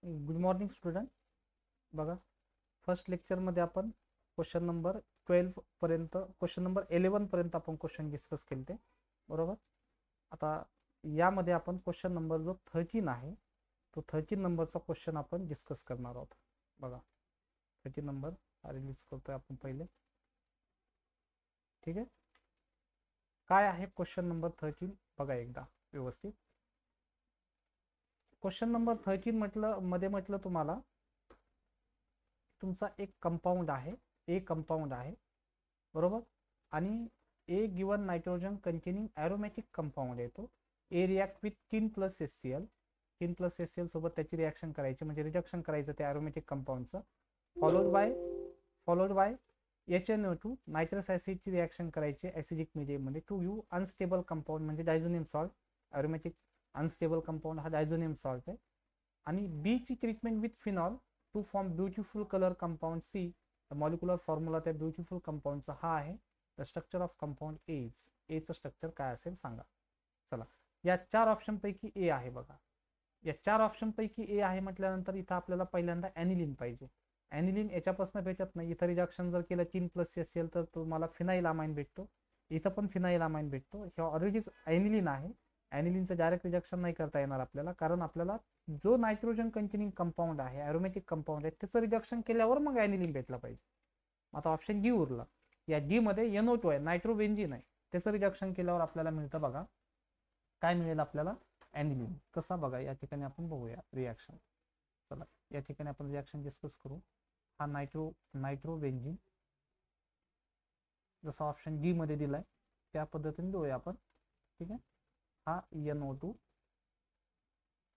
Good morning student. बघा, first लेक्चरमध्ये आपण क्वेश्चन नंबर 12 पर्यंत, क्वेश्चन नंबर 11 पर्यंत आपण क्वेश्चन डिस्कस केले ते बरोबर. आता यामध्ये आपण क्वेश्चन नंबर जो 13 आहे तो 13 नंबरचा क्वेश्चन आपण डिस्कस करणार आहोत. बघा, 13 नंबर हा रिलीज करतोय आपण पहिले. ठीक आहे, काय आहे क्वेश्चन नंबर 13 बघा एकदा व्यवस्थित. क्वेश्चन नंबर 13 म्हटलं तुम्हाला, तुमचा एक कंपाऊंड आहे, ए कंपाऊंड आहे बरोबर. आणि A given nitrogen containing aromatic compound येतो. A react with tin plus HCl, tin plus HCl सोबत त्याची रिॲक्शन करायची म्हणजे रिडक्शन करायचं त्या ॲरोमॅटिक कंपाऊंडचं. फॉलोड बाय HNO2 नायट्रस ॲसिडची रिॲक्शन करायची ॲसिडिक मीडियममध्ये टू यू अनस्टेबल कंपाऊंड म्हणजे diazonium salt. Aromatic unstable compound हा डायझोनियम सॉल्ट आहे. आणि बी ची treatment with phenol to form beautiful colour compound C. Molecular formula त्या ब्युटिफुल कंपाऊंडचा हा आहे. The structure of compound as, एचं स्ट्रक्चर काय असेल सांगा. चला, या 4 ऑप्शन पैकी ए आहे. बघा, या 4 ऑप्शन पैकी ए आहे म्हटल्यानंतर इथं आपल्याला पहिल्यांदा ॲनिलीन पाहिजे. ॲनिलीन याच्यापासून भेटत नाही. इथं रिडक्शन जर केलं 3 प्लस असेल तर तुम्हाला फिनाईल अमाइन भेटतो. इथं पण फिनाईल अमाइन भेटतो. हे ऑलरेडीच ॲनिलीन आहे. ॲनिलीनचं डायरेक्ट रिडक्शन नाही करता येणार आपल्याला, कारण आपल्याला जो नायट्रोजन कंटेनिंग कंपाऊंड आहे, ॲरोमॅटिक कंपाऊंड आहे, त्याचं रिडक्शन केल्यावर मग ॲनिलीन भेटला पाहिजे. आता ऑप्शन डी उरला. या डी मध्ये NO2 आहे, नायट्रोबेन्झिन आहे, त्याचं रिडक्शन केल्यावर आपल्याला मिळतं. बघा काय मिळेल आपल्याला, ॲनिलीन. कसा बघा, या ठिकाणी आपण बघूया रिॲक्शन. चला, या ठिकाणी आपण रिॲक्शन डिस्कस करू. हा नायट्रोबेन्झिन जसा ऑप्शन डी मध्ये दिलाय त्या पद्धतीने देऊया आपण. ठीक आहे, हा NO2.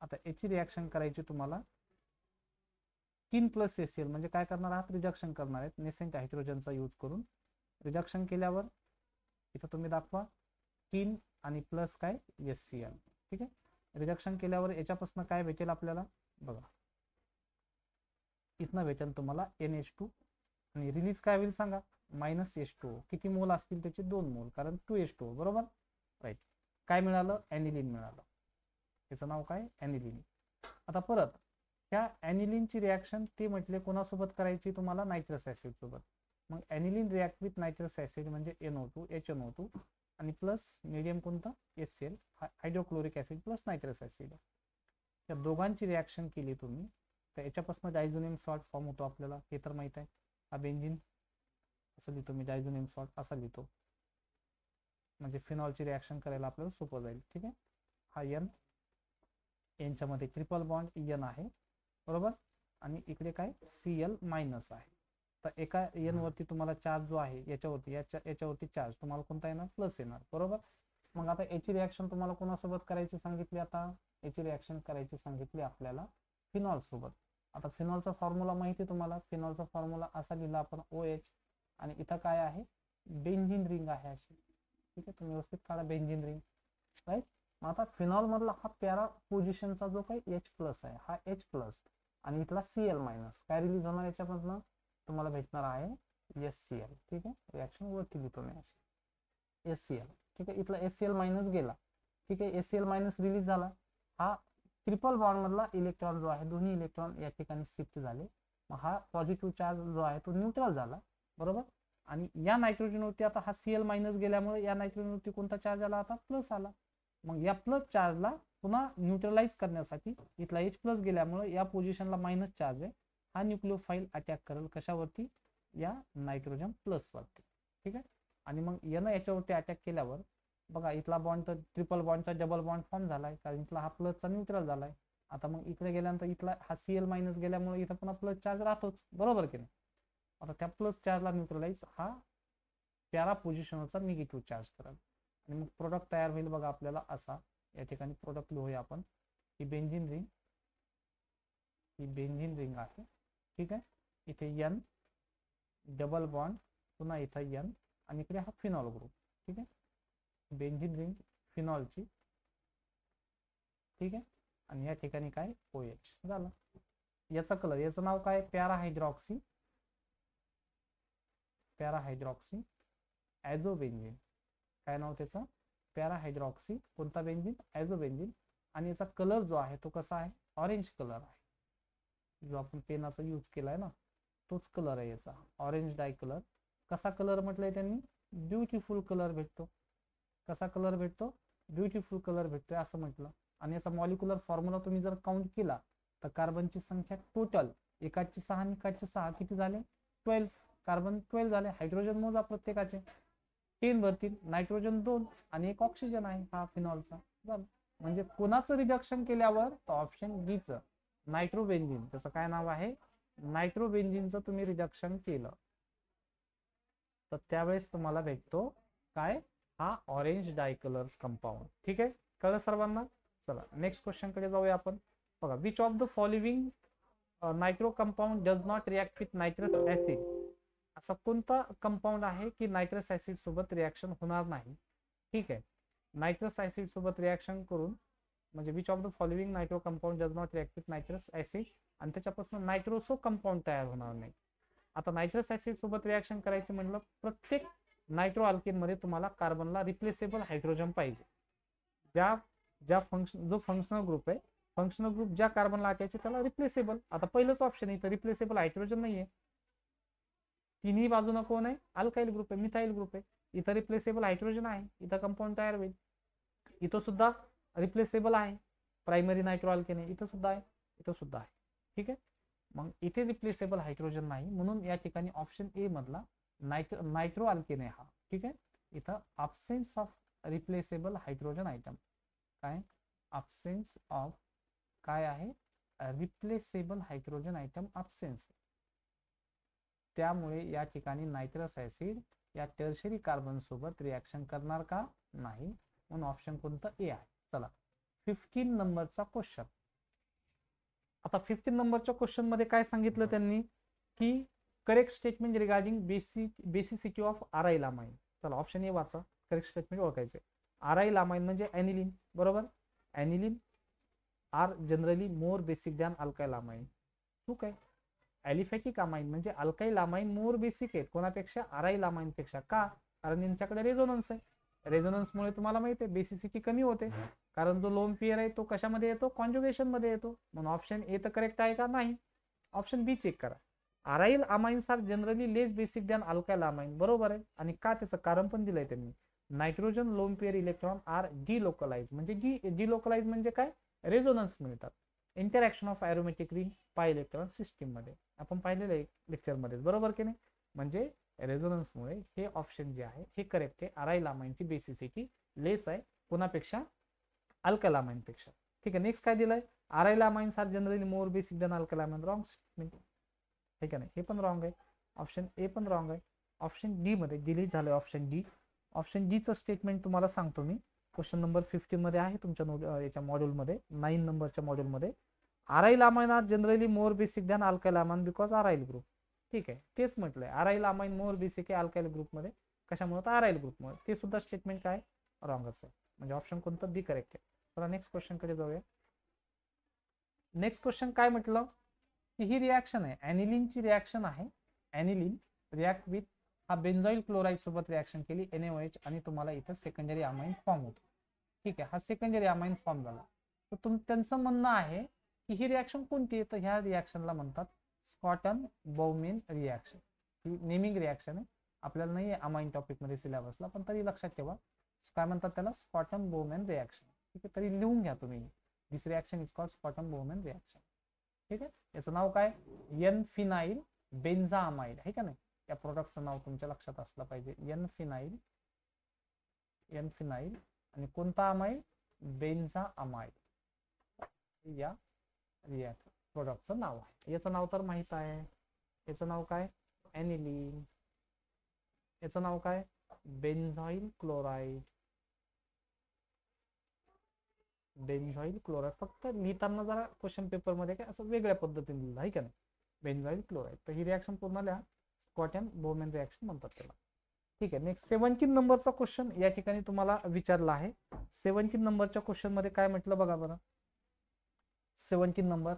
आता याची रिॲक्शन करायची तुम्हाला किन प्लस HCl म्हणजे काय करणार आहात, रिडक्शन करणार आहेत नेसेंट हायड्रोजनचा यूज करून. रिडक्शन केल्यावर इथं तुम्ही दाखवा किन आणि प्लस काय HCl. ठीक आहे, रिडक्शन केल्यावर याच्यापासून काय भेटेल आपल्याला बघा, इथनं भेटेल तुम्हाला NH2 आणि रिलीज काय होईल सांगा, -H2O. किती मोल असतील त्याचे 2 मोल, कारण 2H2O बरोबर. राईट, काय मिळालं, ॲनिलीन मिळालं. त्याचं नाव काय, ॲनिलीन. आता परत ह्या ॲनिलीनची रिॲक्शन ते म्हटले कोणासोबत करायची तुम्हाला, नायट्रस ॲसिड सोबत. मग ॲनिलीन रिॲक्ट विथ नायट्रस ॲसिड म्हणजे NO2 HNO2 आणि प्लस मीडियम कोणता HCl, hydrochloric acid plus nitrous acid. या दोघांची रिॲक्शन केली तुम्ही तर याच्यापासून डायझोनियम सॉल्ट फॉर्म होतो आपल्याला, हे तर माहित आहे. हा बेंझिन असं लिहितो मी, डायझोनियम सॉल्ट असा लिहितो म्हणजे फिनॉलची रिॲक्शन करायला आपल्याला सोपं जाईल. ठीक आहे, हा N, यांच्यामध्ये ट्रिपल बॉन्ड N आहे बरोबर. आणि इकडे काय Cl मायनस आहे. तर एका N वरती तुम्हाला चार्ज जो आहे याच्यावरती चार्ज तुम्हाला कोणता येणार, प्लस येणार बरोबर. मग आता याची रिॲक्शन तुम्हाला कोणासोबत करायची सांगितली, आता याची रिॲक्शन करायची सांगितली आपल्याला फिनॉल सोबत. आता फिनॉलचा फॉर्म्युला माहिती आहे तुम्हाला. फिनॉलचा फॉर्म्युला असा लिहिला आपण OH, आणि इथं काय आहे, बेंझिन रिंग आहे अशी. ठीक आहे, तुम्ही व्यवस्थित काढा बेंझिन रिंग. राईट, मग आता फिनॉल मधला हा पॅरा पोझिशनचा जो काही H प्लस आहे हा H प्लस आणि इथला Cl मायनस काय रिलीज होणार याच्यामधनं तुम्हाला भेटणार आहे HCl. ठीक आहे, रिॲक्शन वरती लिहितो मी अशी HCl. ठीक आहे, इथला HCl मायनस गेला. ठीक आहे, HCl मायनस रिलीज झाला. हा ट्रिपल बॉन्ड मधला इलेक्ट्रॉन जो आहे, दोन्ही इलेक्ट्रॉन या ठिकाणी शिफ्ट झाले. मग हा पॉझिटिव्ह चार्ज जो आहे तो न्यूट्रल झाला बरोबर. आणि या नायट्रोजनवरती आता हा Cl मायनस गेल्यामुळे या नायट्रोजनवरती कोणता चार्ज आला, आता प्लस आला. मग या प्लस चार्जला पुन्हा न्यूट्रलाइज करण्यासाठी इथला H प्लस गेल्यामुळे या पोझिशनला मायनस चार्ज आहे. हा न्यूक्लिओफाईल अटॅक करेल कशावरती, या नायट्रोजन प्लस वरती. ठीक आहे, आणि मग यानं याच्यावरती अटॅक केल्यावर बघा इथला बॉन्ड तर ट्रिपल बॉन्डचा डबल बॉन्ड फॉर्म झालाय, कारण इथला हा प्लसचा न्यूट्रल झालाय. आता मग इकडे गेल्यानंतर इथला हा Cl मायनस गेल्यामुळे इथं पुन्हा प्लस चार्ज राहतोच बरोबर की नाही. आता त्या प्लस चार्जला न्यूट्रलाइज हा पॅरा पोझिशनवरचा निगेटिव्ह चार्ज करेल आणि मग प्रोडक्ट तयार होईल बघा आपल्याला असा. या ठिकाणी प्रोडक्ट लिहूया आपण, ही बेंझिन रिंग, ही बेंझिन रिंग आहे. ठीक आहे, इथे N डबल बॉन्ड, पुन्हा इथं N आणि इकडे हा फिनॉल ग्रुप. ठीक आहे, बेंझिन रिंग फिनॉलची. ठीक आहे, आणि या ठिकाणी काय OH झालं. याचा कलर, याचं नाव काय, पॅराहायड्रॉक्सी, पॅराहायड्रॉक्सी ॲझोबेन्झिन. काय नाव त्याचं, पॅराहायड्रॉक्सी कोणता बेंझिन, ॲझोबेन्झिन. आणि याचा कलर जो आहे तो कसा आहे, ऑरेंज कलर आहे. जो आपण पेनाचा यूज केलाय ना तोच कलर आहे याचा, ऑरेंज डाय कलर. कसा कलर म्हटलंय त्यांनी? ब्युटिफुल कलर भेटतो. कसा कलर भेटतो? ब्युटिफुल कलर भेटतोय असं म्हटलं. आणि याचा मॉलिक्युलर फॉर्म्युला तुम्ही जर काउंट केला तर कार्बनची संख्या टोटल एकाची 6 आणि एकाची 6 किती झाले? 12. कार्बन 12 झाले. हायड्रोजन मोजा प्रत्येकाचे 10 भरतील. नायट्रोजन 2 आणि एक ऑक्सिजन आहे हा फिनॉलचा. झालं. म्हणजे कोणाचं रिडक्शन केल्यावर? तर ऑप्शन बी चं, नायट्रोबेन्झिन. त्याचं काय नाव आहे? नायट्रोबेन्झिनचं तुम्ही रिडक्शन केलं तर त्यावेळेस तुम्हाला भेटतो काय? हा ऑरेंज डाय कलर्स कंपाऊंड. ठीक आहे, कळलं सर्वांना? चला नेक्स्ट क्वेश्चन कडे जाऊया आपण. बघा, which of the following nitro compound does not react with nitrous acid. असा कोणता कंपाऊंड आहे की नायट्रस ऍसिड सोबत रिॲक्शन होणार नाही? ठीक आहे, नायट्रस ऍसिड सोबत रिॲक्शन करून म्हणजे which of the following nitro compound does not react with nitrous acid, आणि त्याच्यापासून नायट्रोसो कंपाऊंड तयार होणार नाही. आता नायट्रस ऍसिड सोबत रिॲक्शन करायची म्हणलं, प्रत्येक नायट्रो अल्केन मध्ये तुम्हाला कार्बनला रिप्लेसेबल हायड्रोजन पाहिजे. ज्या ज्या फंक्शन जो फंक्शनल ग्रुप आहे, फंक्शनल ग्रुप ज्या कार्बनला अटायचे त्याला रिप्लेसेबल. आता पहिलंच ऑप्शन आहे तर रिप्लेसेबल हायड्रोजन नाहीये. तिन्ही बाजूने कोण आहे? अल्काइल ग्रुप आहे, मिथाइल ग्रुप आहे. इथं रिप्लेसेबल हायड्रोजन आहे, इथं कंपाऊंड तयार होईल. इथं सुद्धा रिप्लेसेबल आहे, प्रायमरी नायट्रो अल्केन आहे, इथं सुद्धा आहे, इथं सुद्धा आहे. ठीक आहे, मग इथे रिप्लेसेबल हायड्रोजन नाही म्हणून या ठिकाणी ऑप्शन ए मधला नायट्रो अल्केन आहे हा. ठीक आहे, इथं absence of replaceable hydrogen item. काय? अब्सेन्स ऑफ काय आहे? Replaceable hydrogen item absence. त्यामुळे या ठिकाणी नायट्रस ऍसिड या टर्शरी कार्बन सोबत रिॲक्शन करणार का? नाही, म्हणून ऑप्शन कोणतं? ए आहे. चला 15 नंबरचा क्वेश्चन. आता 15 नंबरच्या क्वेश्चन मध्ये काय सांगितलं त्यांनी की correct statement regarding basicity of aryl amine. चला ऑप्शन ए वाचा, करेक्ट स्टेटमेंट ओळखायचे. आराइल अमाइन म्हणजे एनिलीन, बरोबर? Aniline are generally more basic than alkyl amine. चूक आहे. ॲलिफॅटिक अमाइन म्हणजे अल्काइल अमाइन मोर बेसिक आहेत कोणापेक्षा? आराइल अमाइन पेक्षा. का? कारण यांच्याकडे रेझोनन्स आहे. रेझोनन्समुळे तुम्हाला माहिती आहे बेसिसिटी कमी होते, कारण जो लोन पेअर आहे तो कशामध्ये येतो? कॉन्जुगेशन मध्ये येतो. म्हणून ऑप्शन ए तर करेक्ट आहे का? नाही. ऑप्शन बी चेक करा. Aryl amines are generally less basic than alkyl amine. बरोबर आहे. आणि का? त्याचं कारण पण दिलंय त्यांनी. Nitrogen lone pair electron are delocalize. म्हणजे डिलोकलाइज म्हणजे काय? रेझोनन्स मिळतात. Interaction of aromatic ring pi electron system मध्ये आपण पाहिलेलं आहे लेक्चर मध्ये, बरोबर की नाही? म्हणजे रेझोनन्समुळे हे ऑप्शन जे आहे हे करेक्ट आहे. आराइल अमाइनची बेसिसिटी लेस आहे कोणापेक्षा? अल्काइल अमाइन पेक्षा. ठीक आहे, नेक्स्ट काय दिलंय? Aryl amines are generally more basic than alkyl amine. Wrong statement. ठीक आहे, हे पण रॉंग आहे. ऑप्शन ए पण रॉंग आहे. ऑप्शन डी मध्ये डिलीट झालंय. Option D. ऑप्शन डी चं स्टेटमेंट तुम्हाला सांगतो मी. क्वेश्चन नंबर 15 मध्ये आहे तुमच्या याच्या मॉड्यूलमध्ये, 9 नंबरच्या मॉड्यूलमध्ये. Aryl amine are generally more basic than alkyl amine because aryl group. ठीक आहे, तेच म्हटलंय. आराइल अमाइन मोर बेसिक आहे अल्काइल ग्रुपमध्ये. कशामुळे? तर आराइल ग्रुपमुळे. ते सुद्धा स्टेटमेंट काय? रॉंगच आहे. म्हणजे ऑप्शन कोणतं? बी करेक्ट आहे. चला नेक्स्ट क्वेश्चन कडे जाऊया. नेक्स्ट क्वेश्चन काय म्हटलं की ही रिॲक्शन आहे, ॲनिलीनची रिॲक्शन आहे. ॲनिलीन रिॲक्ट विथ हा बेन्झॉइल क्लोराईड सोबत रिॲक्शन केली NaOH आणि तुम्हाला इथं सेकंडरी अमाइन फॉर्म होतो. ठीक आहे, हा सेकंडरी अमाइन फॉर्म झाला. तर त्यांचं म्हणणं आहे की ही रिॲक्शन कोणती आहे? तर ह्या रिॲक्शनला म्हणतात स्कॉटन बोहमेन रिॲक्शन. ही नेमिंग रिॲक्शन आहे, आपल्याला नाही आहे अमाइन टॉपिक मध्ये सिलेबसला, पण तरी लक्षात ठेवा काय म्हणतात त्याला? Schotten Baumann reaction. ठीक आहे, तरी लिहून घ्या तुम्ही. This reaction is called Schotten Baumann reaction. ठीक आहे, याचं नाव काय? एन फिनाइल बेन्झामाइड आहे का नाही? या प्रोडक्टचं नाव तुमच्या लक्षात असलं पाहिजे. एन फिनाइल आणि कोणता अमाइड? बेन्झामाइड. या प्रोडक्टचं नाव आहे. याचं नाव तर माहित आहे. याचं नाव काय? ॲनिलीन. याचं नाव काय? Benzoyl chloride. Benzoyl chloride. फक्त लिहिताना जरा क्वेश्चन पेपर मध्ये काय असं वेगळ्या पद्धतीने लिहिलं आहे का नाही? Benzoyl chloride. तर ही रिॲक्शन पूर्ण लिहा. स्कॉटन बोहमेन रिॲक्शन म्हणतात त्याला. ठीक आहे, नेक्स्ट 17 नंबरचा क्वेश्चन या ठिकाणी तुम्हाला विचारला आहे. 17 नंबरच्या क्वेश्चन मध्ये काय म्हटलं बघा बरं. 17 number,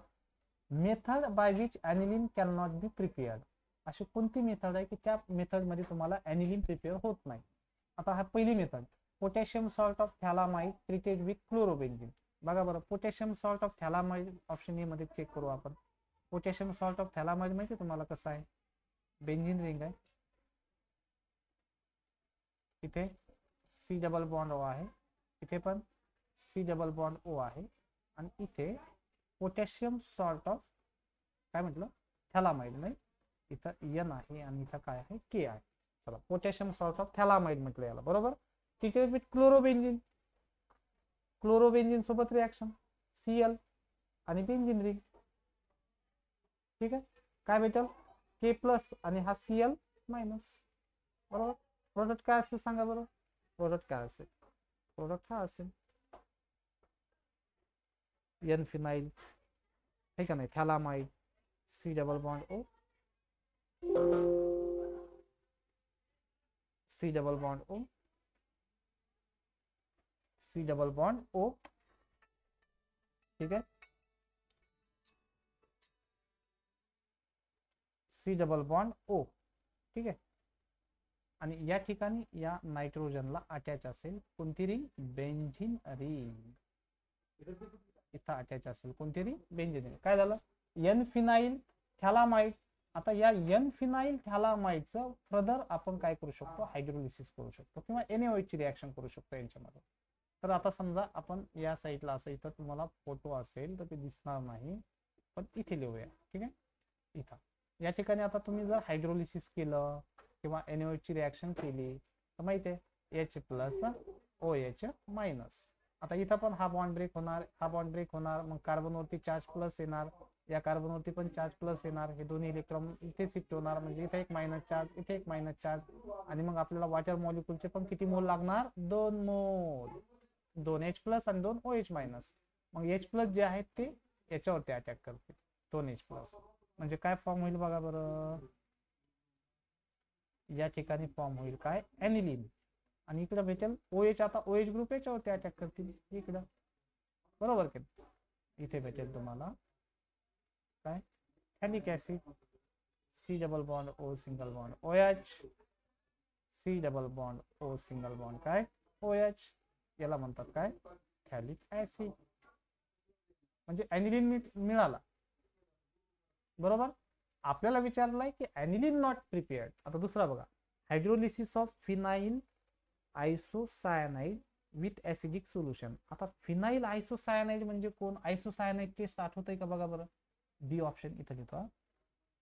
method by which aniline can not be prepared. अशी कोणती मेथड आहे की त्या मेथड मध्ये तुम्हाला ॲनिलीन प्रिपेअर होत नाही? आता हा पहिली method, potassium salt of phthalimide treated with chlorobenzene. बघा बरं, potassium salt of phthalimide option A मध्ये चेक करू आपण. पोटॅशियम सॉल्ट ऑफ थॅलामाइड माहिती तुम्हाला कसं आहे, बेंझिन रिंग आहे, इथे सी डबल बॉन्ड ओ आहे, इथे पण सी डबल बॉन्ड ओ आहे, आणि इथे पोटॅशियम सॉल्ट ऑफ काय म्हटलं थॅलामाइड नाही, इथं एन आहे आणि इथं काय आहे के आहे. चला पोटॅशियम सॉल्ट ऑफ थॅलामाइड म्हटलं याला, बरोबर. तिथे क्लोरोबेंजिन, क्लोरोबेंजिन सोबत रिॲक्शन Cl आणि बेंझिन रिंग. ठीक आहे, काय भेटेल के प्लस आणि हा Cl मायनस, बरोबर. प्रोडक्ट काय असेल सांगा बरं, प्रोडक्ट काय असेल, प्रोडक्ट हा असेल एन फिनाइल, हे का नाही, phthalimide, C double bond O, C double bond O, C double bond O. ठीक आहे, सी डबल बॉन्ड ओ. ठीक आहे, आणि या ठिकाणी या नायट्रोजनला अटॅच असेल कोणती रिंग, बेंझिन रिंग. इथं अटॅच असेल कोणती रिंग, बेंझिन रिंग. काय झालं, एन फिनाइल थॅलामाइड. आता या एन फिनाइल थॅलामाइडचं फर्दर आपण काय करू शकतो, हायड्रोलिसिस करू शकतो किंवा NaOH ची रिॲक्शन करू शकतो यांच्यामध्ये. तर आता समजा आपण या साईडला असं, इथं तुम्हाला फोटो असेल तर ते दिसणार नाही, पण इथे लिहूया. ठीक आहे, इथं या ठिकाणी आता तुम्ही जर हायड्रोलिसिस केलं किंवा NaOH ची रिॲक्शन केली तर माहिती आहे H प्लस OH मायनस. आता इथं पण हा बॉन्ड ब्रेक होणार, हा बॉन्ड ब्रेक होणार, मग कार्बनवरती चार्ज प्लस येणार, या कार्बनवरती पण चार्ज प्लस येणार, हे दोन्ही इलेक्ट्रॉन इथे शिफ्ट होणार, म्हणजे इथे एक मायनस चार्ज, इथे एक मायनस चार्ज, आणि मग आपल्याला वॉटर मॉलिक्यूलचे पण किती मोल लागणार, 2 मोल, 2 H प्लस आणि 2 OH मायनस. मग H प्लस जे आहेत ते याच्यावरती अटॅक करतील, 2 H प्लस. म्हणजे काय फॉर्म होईल बघा बरं, या ठिकाणी फॉर्म होईल काय, एनिलीन, आणि इकडे भेटेल OH. आता OH ग्रुप याच्यावरती अटॅक करतील इकडं, बरोबर की. इथे भेटेल तुम्हाला काय, phthalic acid, C double bond O single bond OH, C double bond O single bond काय OH, याला म्हणतात काय, थॅलिक ऍसिड. म्हणजे एनिलीन मिळाला, बरोबर. आपल्याला विचारलंय की एनिलीन नॉट प्रिपेअर्ड. आता दुसरा बघा, hydrolysis of phenyl isocyanide with acidic solution. आता फिनाइल आयसोसायनाइड म्हणजे कोण, आयसोसायनाइड टेस्ट आठवतंय का बघा बरं, बी ऑप्शन इथं घेतो,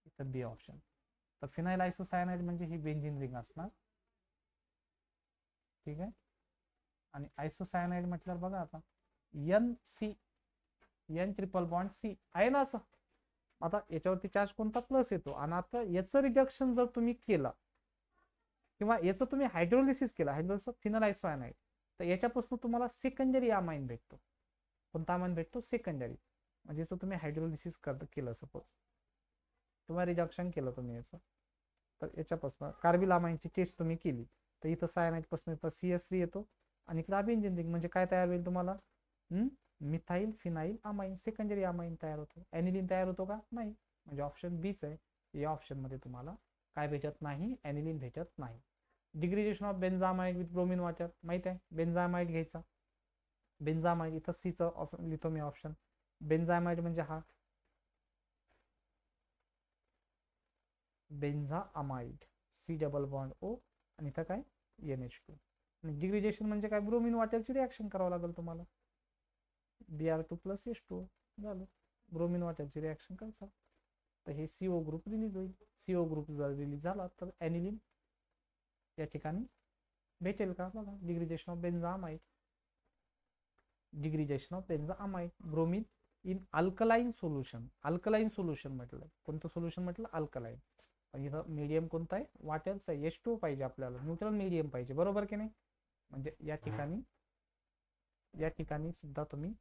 इथं बी ऑप्शन. तर फिनाइल आयसोसायनाइड म्हणजे ही बेंझिन रिंग असणार. ठीक आहे, आणि आयसोसायनाइड म्हटल्यावर बघा आता NC, N triple bond C आहे ना असं. आता याच्यावरती चार्ज कोणता, प्लस येतो, आणि आता याचं रिडक्शन जर तुम्ही केलं किंवा याचं तुम्ही हायड्रोलिसिस केला, हायड्रोलिसिस फिनाइल आयसोसायनाइड, तर याच्यापासून तुम्हाला सेकंडरी अमाइन भेटतो. कोणता अमाइन भेटतो, सेकंडरी. म्हणजे याचं तुम्ही हायड्रोलिसिस केलं सपोज, किंवा रिडक्शन केलं तुम्ही याचं, तर याच्यापासून कार्बिल अमाइनची टेस्ट तुम्ही केली, तर इथं सायनाइड पासून इथं CS3 येतो, आणि इकडे बेंझिन रिंग म्हणजे काय तयार होईल तुम्हाला, methyl phenyl amine, secondary amine तयार होतो. एनिलीन तयार होतो का, नाही. म्हणजे ऑप्शन बीच आहे. या ऑप्शन मध्ये तुम्हाला काय भेटत नाही, एनिलीन भेटत नाही. Degradation of benzamide with bromine water, माहित आहे, बेन्झामाइड घ्यायचा, बेन्झामाइड इथं सीचं लिहितो मी ऑप्शन. बेन्झामाइड म्हणजे हा बेन्झामाइड, सी डबल बॉन्ड O, आणि इथं काय NH2. डिग्रेडेशन म्हणजे काय, ब्रोमिन वॉटरची रिॲक्शन करावं लागेल तुम्हाला, Br2 प्लस H2 झालं, ब्रोमिन वॉटरची रिॲक्शन करायचा, तर हे CO ग्रुप रिलीज होईल. CO ग्रुप जर रिलीज झाला तर एनिलीन या ठिकाणी भेटेल का बघा, degradation of benzamide, degradation of benzamide, bromine in alkaline solution. Alkaline solution म्हटलं, कोणतं सोल्युशन म्हटलं, अल्कलाइन. पण इथं मीडियम कोणता आहे, वॉटरचा H2 पाहिजे आपल्याला, न्यूट्रल मीडियम पाहिजे, बरोबर की नाही. म्हणजे या ठिकाणी सुद्धा तुम्ही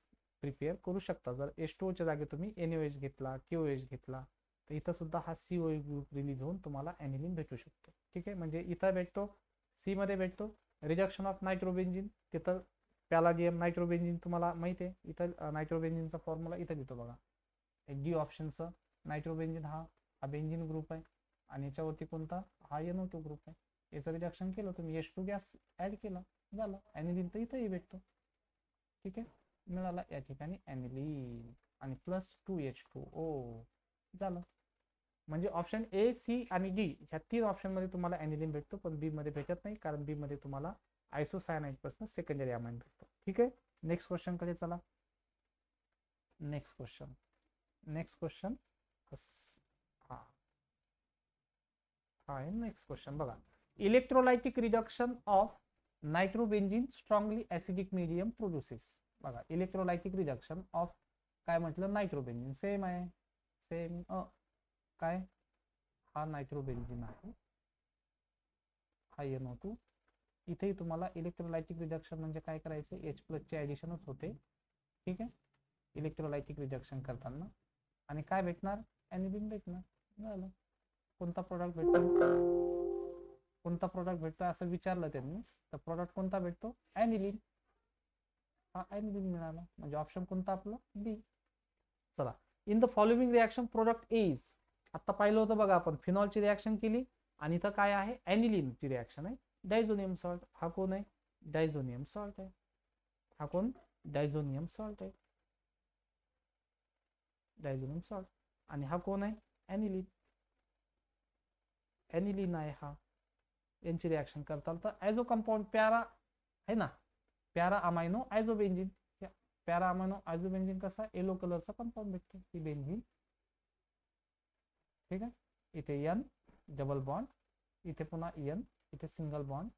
प्रिपेअर करू शकता. जर H2O च्या जागी तुम्ही NaOH घेतला, KOH घेतला, तर इथं सुद्धा हा COH ग्रुप रिलीज होऊन तुम्हाला एनिलीन भेटू शकतो. ठीक आहे, म्हणजे इथं भेटतो, सी मध्ये भेटतो. रिडक्शन ऑफ नायट्रोबेन्झिन, तिथं पॅलाडियम नायट्रोबेन्झिन तुम्हाला माहिती आहे, इथं नायट्रोबेन्झिनचा फॉर्म्युला इथं देतो बघा, डी ऑप्शनचं. नायट्रोबेन्झिन हा बेन्झिन ग्रुप आहे, आणि याच्यावरती कोणता, हा NO2 ग्रुप आहे. याचं रिडक्शन केलं तुम्ही, H2 गॅस ऍड केला, झालं एनिलीन, तर इथंही भेटतो. ठीक आहे, मिळाला या ठिकाणी एनिलीन, आणि प्लस 2H2O. झालं. म्हणजे ऑप्शन ए, सी आणि डी ह्या 3 ऑप्शन मध्ये तुम्हाला ॲनिलीन भेटतो, पण बी मध्ये भेटत नाही, कारण बी मध्ये तुम्हाला आयसोसायनाइड पासून सेकंडरी अमाइन भेटतो. ठीक आहे, नेक्स्ट क्वेश्चन कडे चला. नेक्स्ट क्वेश्चन हा आहे नेक्स्ट क्वेश्चन बघा. Electrolytic reduction of nitrobenzene strongly acidic medium produces. बघा, इलेक्ट्रोलाइटिक रिडक्शन ऑफ काय म्हटलं, नायट्रोबेन्झीन. सेम आहे, सेम. काय, हा नायट्रोबेन्झीन आहे, हा NO2. इथेही तुम्हाला इलेक्ट्रोलाइटिक रिडक्शन म्हणजे काय करायचं, H+ चे ऍडिशनच होते. ठीक आहे, इलेक्ट्रोलाइटिक रिडक्शन करताना. आणि काय भेटणार, ॲनिलीन भेटणार. झालं. कोणता प्रोडक्ट भेटतो असं विचारलं त्यांनी, तर प्रोडक्ट कोणता भेटतो, ॲनिलीन. हा ॲनिलीन मिळाला, म्हणजे ऑप्शन कोणता आपलं, बी. चला, in the following reaction product is. आता पाहिलं होतं बघा आपण, फिनॉलची रिॲक्शन केली आणि इथं काय आहे, ॲनिलीनची रिॲक्शन आहे, डायझोनियम सॉल्ट. हा कोण आहे, डायझोनियम सॉल्ट आहे. हा कोण, डायझोनियम सॉल्ट आहे, डायझोनियम सॉल्ट. आणि हा कोण आहे, ॲनिलीन. ॲनिलीन आहे हा. यांची रिॲक्शन करताल तर ॲझो कंपाऊंड प्यारा आहे ना, प्यारा अमायनो आयझोबेन्झीन. प्यारा अमायनो आयझोबेन्झीन कसा, येलो कलरचा कंपाऊंड भेटतो, ही बेन्झीन. ठीक आहे, इथे N डबल बॉन्ड, इथे पुन्हा N, इथे सिंगल बॉन्ड,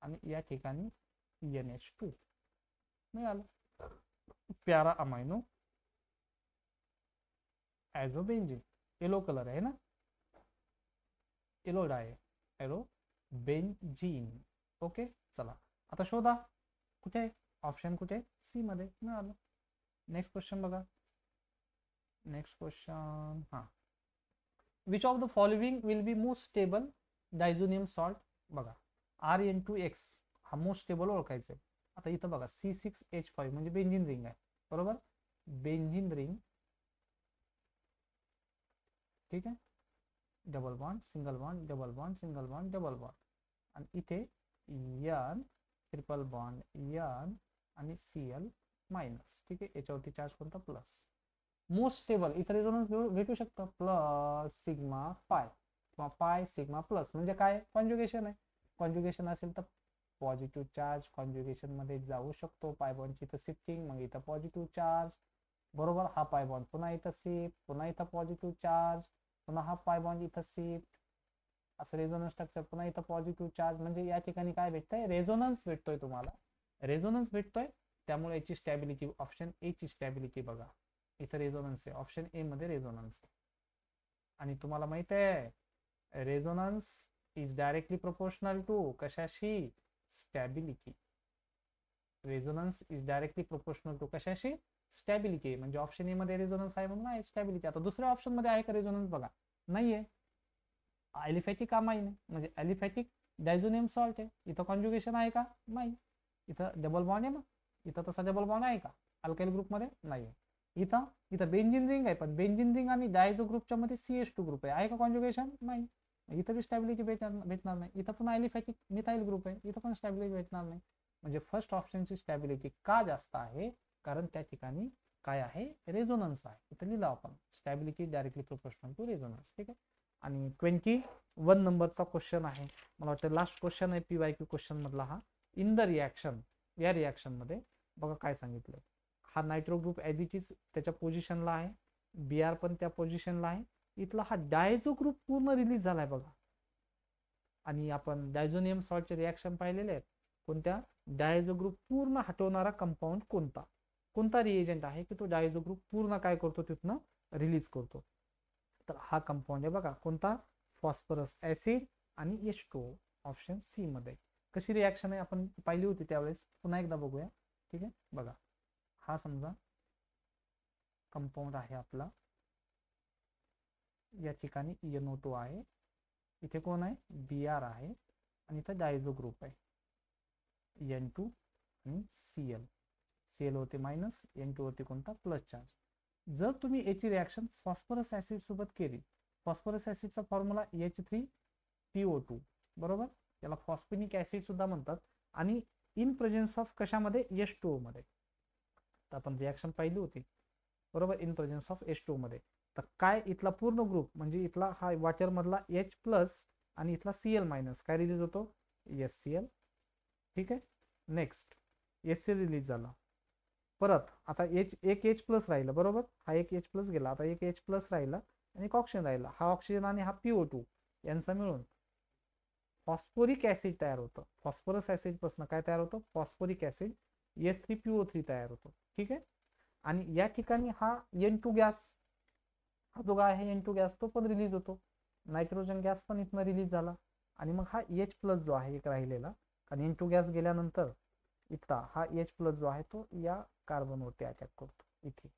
आणि या ठिकाणी NH2 मिळालं. प्यारा अमायनो आयझोबेन्झीन, येलो कलर आहे ना, येलो डाय, येलो बेन्झीन. ओके, चला आता शोधा कुठे, ऑप्शन कुठे, सी मध्ये मिळालं. नेक्स्ट क्वेश्चन बघा. नेक्स्ट क्वेश्चन, हा, which of the following will be most stable diazonium salt. बघा, RN2X हा मोस्ट स्टेबल ओळखायचं आहे. आता इथं बघा, C6H5 म्हणजे बेन्झीन रिंग आहे, बरोबर, बेन्झीन रिंग. ठीक आहे, double bond, single bond, double bond, single bond, double bond. आणि इथे N ट्रिपल बॉन्ड, N आणि Cl मायनस. ठीक आहे, याच्यावरती चार्ज कोणता, प्लस. मोस्ट स्टेबल इतर रेझोनन्स भेटू शकतं, प्लस सिग्मा पाय किंवा पाय सिग्मा प्लस. म्हणजे काय, कॉन्ज्युगेशन आहे. कॉन्ज्युगेशन असेल तर पॉझिटिव्ह चार्ज कॉन्ज्युगेशन मध्ये जाऊ शकतो. पाय बॉन्डची इथं शिफ्टिंग, मग इथं पॉझिटिव्ह चार्ज, बरोबर. हा पाय बॉन्ड पुन्हा इथं शिफ्ट, पुन्हा इथं पॉझिटिव्ह चार्ज, पुन्हा हा पाय बॉन्ड इथं शिफ्ट, असं रेझोनन्स स्ट्रक्चर, पुन्हा इथं पॉझिटिव्ह चार्ज. म्हणजे या ठिकाणी काय भेटतंय, रेझोनन्स भेटतोय तुम्हाला, रेझोनन्स भेटतोय. त्यामुळे याची स्टॅबिलिटी, ऑप्शन ए ची स्टॅबिलिटी बघा, इथं रेझोनन्स आहे, ऑप्शन ए मध्ये रेझोनन्स. आणि तुम्हाला माहित आहे, resonance is directly proportional to कशाशी, stability. Resonance is directly proportional to कशाशी, स्टॅबिलिटी. म्हणजे ऑप्शन ए मध्ये रेझोनन्स आहे म्हणून आहे स्टॅबिलिटी. आता दुसऱ्या ऑप्शन मध्ये आहे का रेझोनन्स, बघा, नाहीये. ॲलिफॅटिक अमाइन आहे, म्हणजे ॲलिफॅटिक डायझोनियम सॉल्ट आहे, इथं कॉन्ज्युगेशन आहे का, नाही. इथं डबल बॉन्ड आहे ना, इथं तसा डबल बॉन्ड आहे का अल्काइल ग्रुपमध्ये, नाही. इथं इथं बेन्झीन रिंग आहे, पण बेन्झीन रिंग आणि डायझो ग्रुपच्या मध्ये CH2 ग्रुप आहे का कॉन्ज्युगेशन, नाही. इथं बी स्टॅबिलिटी भेटणार नाही. इथं पण ॲलिफॅटिक मिथाइल ग्रुप आहे, इथं पण स्टॅबिलिटी भेटणार नाही. म्हणजे फर्स्ट ऑप्शनची स्टॅबिलिटी का जास्त आहे, कारण त्या ठिकाणी काय आहे, रेझोनन्स आहे. इथं लिहिलं आपण, stability directly proportional to resonance. ठीक आहे. आणि 21 नंबरचा क्वेश्चन आहे, मला वाटतं लास्ट क्वेश्चन आहे PYQ क्वेश्चन मधला हा. इन द रिॲक्शन, या रिॲक्शन मध्ये बघा काय सांगितलंय. हा nitro group as it is त्याच्या पोझिशनला आहे, Br पण त्या पोझिशनला आहे. इथला हा डायझो ग्रुप पूर्ण रिलीज झालाय बघा. आणि आपण डायझोनियम सॉल्टचे रिॲक्शन पाहिलेले आहेत. कोणत्या, डायझो ग्रुप पूर्ण हटवणारा कंपाऊंड कोणता, कोणता रिएजंट आहे की तो डायझो ग्रुप पूर्ण काय करतो, तिथनं रिलीज करतो. तर हा कंपाऊंड आहे बघा, कोणता, फॉस्फरस ऍसिड आणि H2O, ऑप्शन सी मध्ये. कशी रिॲक्शन आहे आपण पाहिली होती त्यावेळेस, पुन्हा एकदा बघूया. ठीक आहे, बघा, हा समजा कंपाऊंड आहे आपला, या ठिकाणी NO2 आहे, इथे कोण आहे, Br आहे, आणि इथं डायझो ग्रुप आहे N2 आणि Cl होते मायनस, N2 होते कोणता, प्लस चार्ज. जर तुम्ही याची रिॲक्शन फॉस्फरस ऍसिड सोबत केली, फॉस्फरस ऍसिडचा फॉर्म्युला H3PO2, बरोबर, याला फॉस्फेनिक ऍसिड सुद्धा म्हणतात. आणि इन प्रेझेन्स ऑफ कशामध्ये, H2O मध्ये. तर आपण रिॲक्शन पाहिली होती, बरोबर, इन प्रेझेन्स ऑफ H2O मध्ये. तर काय इथला पूर्ण ग्रुप म्हणजे इथला हा वॉटर मधला H प्लस आणि इथला Cl मायनस काय रिलीज होतो, HCl. ठीक आहे. नेक्स्ट HCl रिलीज झाला. परत आता एक H प्लस राहिला, बरोबर, हा एक H प्लस गेला, आता एक H प्लस राहिला आणि एक ऑक्सिजन राहिला. हा ऑक्सिजन आणि हा PO2 यांचा मिळून फॉस्फोरिक ऍसिड तयार होतं. फॉस्फरस ऍसिड पासून काय तयार होतं, फॉस्फोरिक ऍसिड H3PO3 तयार होतो. ठीक आहे. आणि या ठिकाणी हा N2 गॅस, हा जो काय आहे N2 गॅस तो पण रिलीज होतो. नायट्रोजन गॅस पण इथनं रिलीज झाला. आणि मग हा H प्लस जो आहे एक राहिलेला, कारण N2 गॅस गेल्यानंतर इथला हा H प्लस जो आहे तो या कार्बनवरती अटॅक करतो, इथे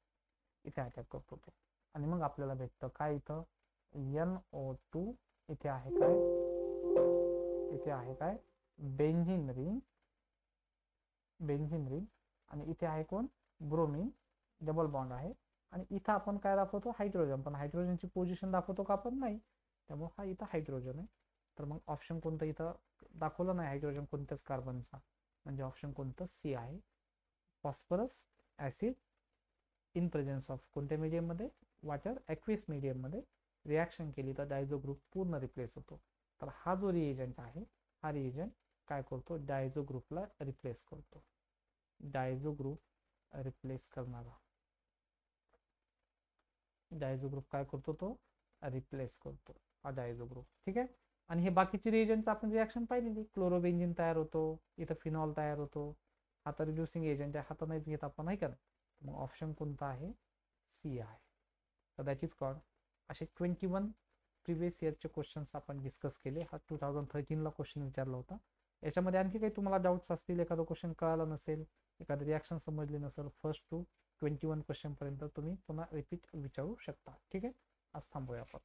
इथे अटॅक करतो तो. आणि मग आपल्याला भेटतं काय इथं, NO2. इथे आहे काय, इथे आहे काय, बेंझिन रिंग, बेंझिन रिंग. आणि इथे आहे कोण, ब्रोमिन, डबल बॉन्ड आहे. आणि इथं आपण काय दाखवतो, हायड्रोजन, पण हायड्रोजनची पोझिशन दाखवतो का आपण, नाही. त्यामुळे हा इथं हायड्रोजन आहे. तर मग ऑप्शन कोणतं इथं दाखवलं नाही हायड्रोजन कोणत्याच कार्बनचा, म्हणजे ऑप्शन कोणतं, सी आहे. Phosphorus acid in presence of कोणत्या मीडियममध्ये, वॉटर ॲक्विस मीडियममध्ये रिॲक्शन केली तर डायझो ग्रुप पूर्ण रिप्लेस होतो. तर हा जो रिएजंट आहे, हा रिएजंट काय करतो, डायझो ग्रुपला रिप्लेस करतो. डायझो ग्रुप रिप्लेस करणारा डायझो ग्रुप काय करतो, तो रिप्लेस करतो हा डायझो ग्रुप. ठीक आहे. आणि हे बाकीचे रिएजंट आपण रिॲक्शन पाहिलेली, क्लोरोबेन्झिन तयार होतो, इथं फिनॉल तयार होतो. हा तर रिड्युसिंग एजंट आहे, हा तर नाहीच घेत आपण, नाही का. मग ऑप्शन कोणता आहे, सी आहे. तर दॅट इज कॉल्ड. असे 21 प्रिव्हियस इयरचे क्वेश्चन्स आपण डिस्कस केले. हा 2013ला क्वेश्चन विचारला होता. याच्यामध्ये आणखी काही तुम्हाला डाऊट्स असतील, एखादं क्वेश्चन कळालं नसेल, एखादं रिॲक्शन समजली नसेल, फर्स्ट टू 21 क्वेश्चन पर्यंत तुम्ही पुन्हा रिपीट विचारू शकता. ठीक आहे. आज थांबूया आपण.